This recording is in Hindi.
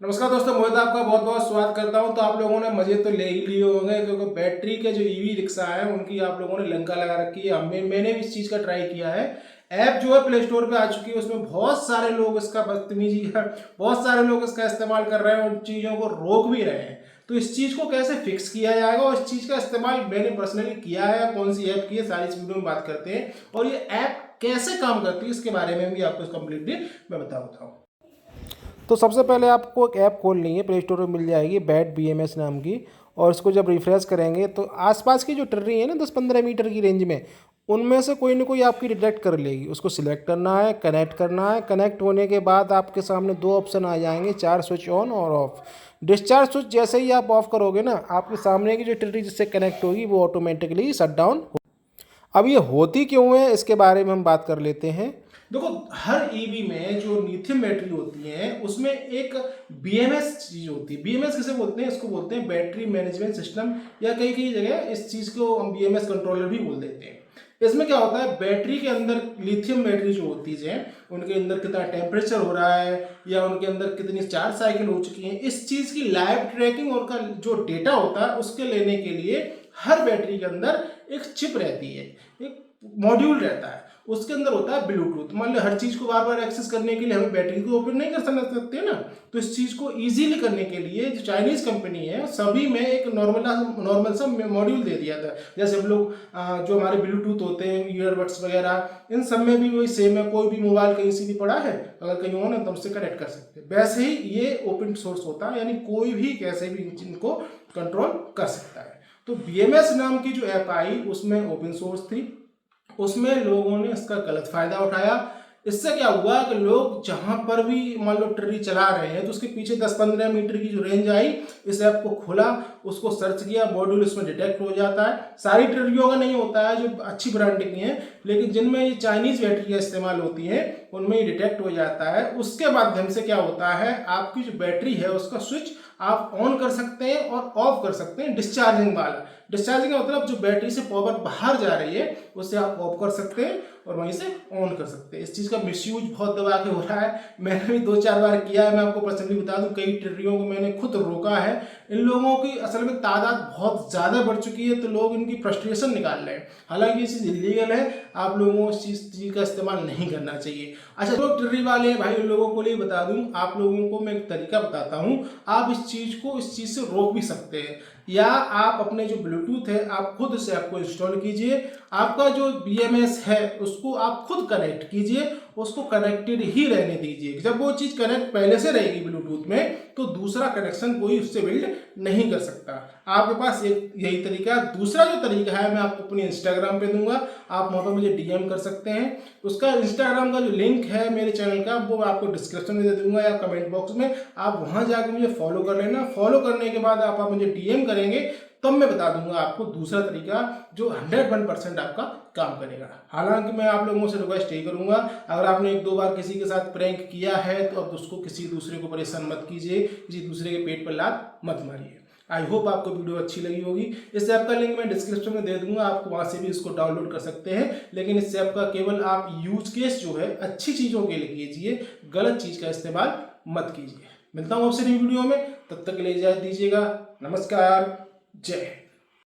नमस्कार दोस्तों, मोहित आपका बहुत बहुत स्वागत करता हूं। तो आप लोगों ने मजे तो ले ही लिए होंगे क्योंकि बैटरी के जो ईवी रिक्शा है उनकी आप लोगों ने लंका लगा रखी है। मैंने भी इस चीज़ का ट्राई किया है। ऐप जो है प्ले स्टोर पे आ चुकी है, उसमें बहुत सारे लोग इसका बदतमीजी का बहुत सारे लोग इसका इस्तेमाल कर रहे हैं, उन चीज़ों को रोक भी रहे हैं। तो इस चीज़ को कैसे फिक्स किया जाएगा और इस चीज़ का इस्तेमाल मैंने पर्सनली किया है, कौन सी ऐप की है, सारी इस वीडियो में बात करते हैं। और ये ऐप कैसे काम करती है इसके बारे में भी आपको कंप्लीटली मैं बताऊँ। तो सबसे पहले आपको एक ऐप खोलनी है, प्ले स्टोर में मिल जाएगी बैट BMS नाम की। और इसको जब रिफ्रेश करेंगे तो आसपास की जो टर्री है ना 10-15 मीटर की रेंज में, उनमें से कोई ना कोई आपकी डिटेक्ट कर लेगी। उसको सिलेक्ट करना है, कनेक्ट करना है। कनेक्ट होने के बाद आपके सामने दो ऑप्शन आ जाएंगे, 4 स्विच ऑन और ऑफ। डिस्चार्ज स्विच जैसे ही आप ऑफ करोगे ना, आपके सामने की जो टर्री जिससे कनेक्ट होगी वो ऑटोमेटिकली शट डाउन हो। अब ये होती क्यों है इसके बारे में हम बात कर लेते हैं। देखो, हर ईवी में जो लिथियम बैटरी होती है उसमें एक BMS चीज होती है। BMS किसे बोलते हैं? इसको बोलते हैं बैटरी मैनेजमेंट सिस्टम, या कई कई जगह इस चीज को हम BMS कंट्रोलर भी बोल देते हैं। इसमें क्या होता है, बैटरी के अंदर लिथियम बैटरी जो होती है उनके अंदर कितना टेम्परेचर हो रहा है या उनके अंदर कितनी चार्ज साइकिल हो चुकी है, इस चीज की लाइव ट्रैकिंग और का जो डेटा होता है उसके लेने के लिए हर बैटरी के अंदर एक चिप रहती है, एक मॉड्यूल रहता है। उसके अंदर होता है ब्लूटूथ। मान लो हर चीज को बार बार एक्सेस करने के लिए हमें बैटरी को ओपन नहीं कर सकते ना, तो इस चीज को इजीली करने के लिए जो चाइनीज कंपनी है सभी में एक नॉर्मल सा मॉड्यूल दे दिया था। जैसे हम लोग जो हमारे ब्लूटूथ होते हैं, ईयरबड्स वगैरह, इन सब में भी वही सेम है। कोई भी मोबाइल कहीं से भी पड़ा है, अगर कहीं हो ना तो उससे कनेक्ट कर सकते हैं। वैसे ही ये ओपन सोर्स होता है, यानी कोई भी कैसे भी इनको कंट्रोल कर सकता है। तो BMS नाम की जो ऐप आई उसमें ओपन सोर्स थी, उसमें लोगों ने इसका गलत फायदा उठाया। इससे क्या हुआ कि लोग जहां पर भी मान लो ट्री चला रहे हैं तो उसके पीछे 10-15 मीटर की जो रेंज आई, इस ऐप को खोला, उसको सर्च किया, मॉड्यूल इसमें डिटेक्ट हो जाता है। सारी ट्रियों का नहीं होता है, जो अच्छी ब्रांड की हैं, लेकिन जिनमें ये चाइनीज बैटरियाँ इस्तेमाल होती हैं उनमें ये डिटेक्ट हो जाता है। उसके माध्यम से क्या होता है, आपकी जो बैटरी है उसका स्विच आप ऑन कर सकते हैं और ऑफ कर सकते हैं। डिस्चार्जिंग वाला, डिस्चार्जिंग का मतलब जो बैटरी से पावर बाहर जा रही है उससे आप ऑफ कर सकते हैं और वहीं से ऑन कर सकते हैं। इस चीज़ का मिसयूज बहुत दबा के हो रहा है, मैंने भी 2-4 बार किया है। मैं आपको पर्सनली बता दूं, कई ट्रियों को मैंने खुद रोका है। इन लोगों की असल में तादाद बहुत ज़्यादा बढ़ चुकी है, तो लोग इनकी फ्रस्ट्रेशन निकाल रहे हैं। हालांकि ये चीज़ इलीगल है, आप लोगों को इस चीज़ का इस्तेमाल नहीं करना चाहिए। अच्छा, जो ट्री वाले हैं भाई, उन लोगों को लिए बता दूं, आप लोगों को मैं एक तरीका बताता हूँ। आप इस चीज़ से रोक भी सकते हैं, या आप अपने जो ब्लूटूथ है आप खुद से आपको इंस्टॉल कीजिए। आपका जो BMS है उसको आप खुद कनेक्ट कीजिए, उसको कनेक्टेड ही रहने दीजिए। जब वो चीज़ कनेक्ट पहले से रहेगी ब्लूटूथ में तो दूसरा कनेक्शन कोई उससे बिल्ड नहीं कर सकता। आपके पास एक यही तरीका है। दूसरा जो तरीका है मैं आपको अपनी इंस्टाग्राम पे दूंगा, आप वहाँ पर मुझे DM कर सकते हैं। उसका इंस्टाग्राम का जो लिंक है मेरे चैनल का वो मैं आपको डिस्क्रिप्शन में दे दूंगा या कमेंट बॉक्स में, आप वहाँ जाकर मुझे फॉलो कर लेना। फॉलो करने के बाद आप मुझे DM करेंगे, तब मैं बता दूंगा आपको दूसरा तरीका जो 101% आपका काम करेगा। हालांकि मैं आप लोगों से रिक्वेस्ट यही करूंगा, अगर आपने 1-2 बार किसी के साथ प्रैंक किया है तो अब उसको किसी दूसरे को परेशान मत कीजिए, किसी दूसरे के पेट पर लात मत मारिए। आई होप आपको वीडियो अच्छी लगी होगी। इस ऐप का लिंक मैं डिस्क्रिप्शन में दे दूंगा, आप वहां से भी इसको डाउनलोड कर सकते हैं। लेकिन इस ऐप का केवल आप यूज केस जो है अच्छी चीज़ों के लिए कीजिए, गलत चीज़ का इस्तेमाल मत कीजिए। मिलता हूँ आपसे नई वीडियो में, तब तक के लिए इजाजत दीजिएगा। नमस्कार, जय हिंद।